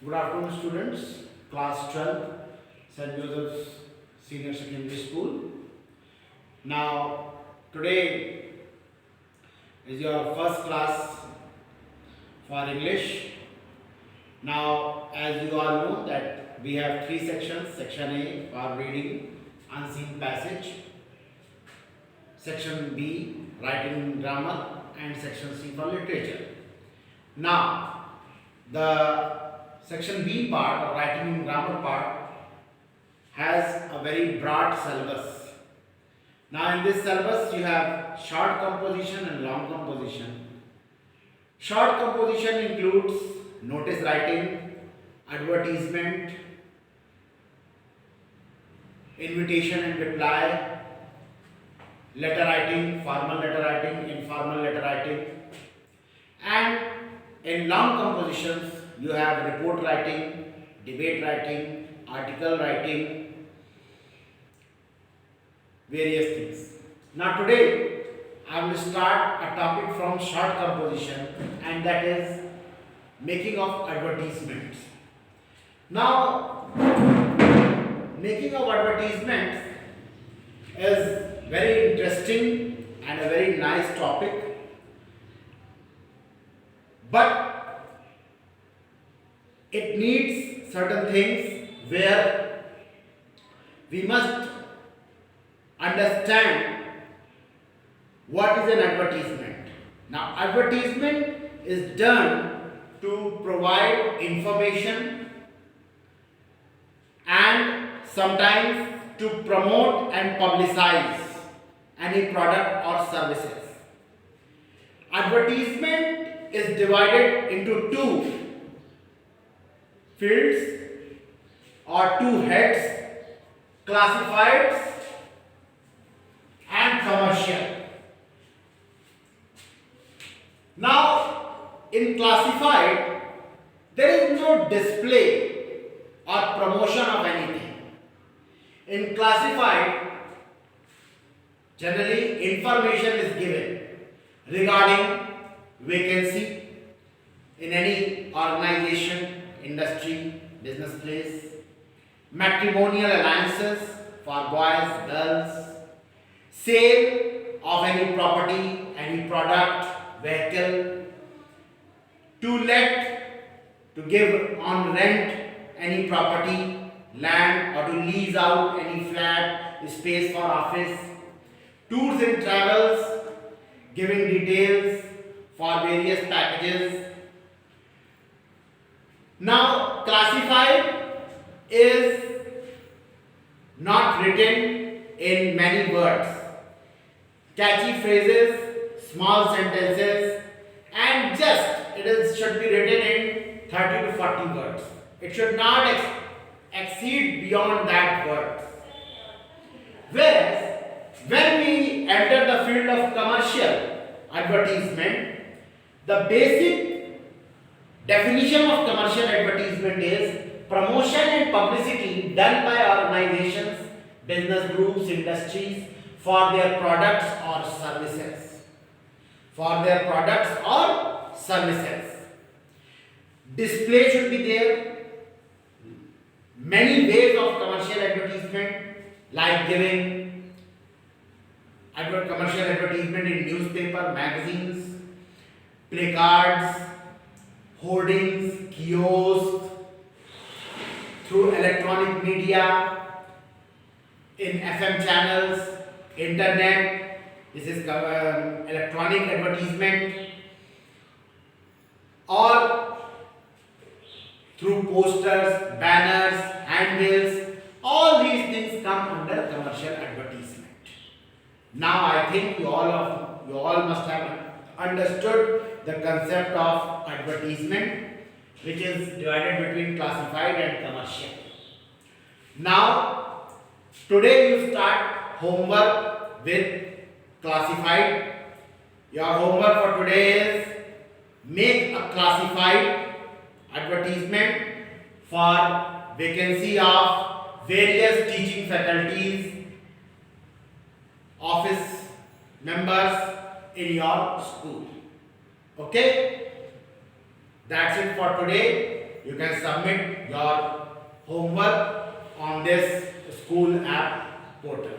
Good afternoon, students. Class 12, St. Joseph's Senior Secondary School. Now, today is your first class for English. Now, as you all know that we have three sections. Section A for reading unseen passage. Section B, writing grammar, and section C for literature. Now, the section B part, or writing and grammar part, has a very broad syllabus. Now, in this syllabus, you have short composition and long composition. Short composition includes notice writing, advertisement, invitation and reply, letter writing, formal letter writing, informal letter writing, and in long compositions you have report writing, debate writing, article writing, various things. Now today I will start a topic from short composition, and that is making of advertisements. Now, making of advertisements is very interesting and a very nice topic, but it needs certain things where we must understand what is an advertisement. Now, advertisement is done to provide information and sometimes to promote and publicize any product or services. Advertisement is divided into two fields or two heads: classifieds and commercial. Now, in classified, there is no display or promotion of anything. In classified, generally information is given regarding vacancy in any organization, industry, business place, matrimonial alliances for boys, girls, sale of any property, any product, vehicle, to let, to give on rent any property, land, or to lease out any flat, space for office, tours and travels, giving details for various packages. Now, classified is not written in many words, catchy phrases, small sentences, and just should be written in 30 to 40 words. It should not exceed beyond that words. Whereas, when we enter the field of commercial advertisement, the basic definition of commercial advertisement is promotion and publicity done by organizations, business groups, industries for their products or services. For their products or services. Display should be there. Many ways of commercial advertisement, like giving commercial advertisement in newspaper, magazines, placards, hoardings, kiosks, through electronic media, in FM channels, internet. This is electronic advertisement, or through posters, banners, handbills. All these things come under commercial advertisement. Now I think you all must have understood the concept of advertisement, which is divided between classified and commercial. Now, today you start homework with classified. Your homework for today is make a classified advertisement for vacancy of various teaching faculties, office members in your school. Okay? That's it for today. you can submit your homework on this school app portal.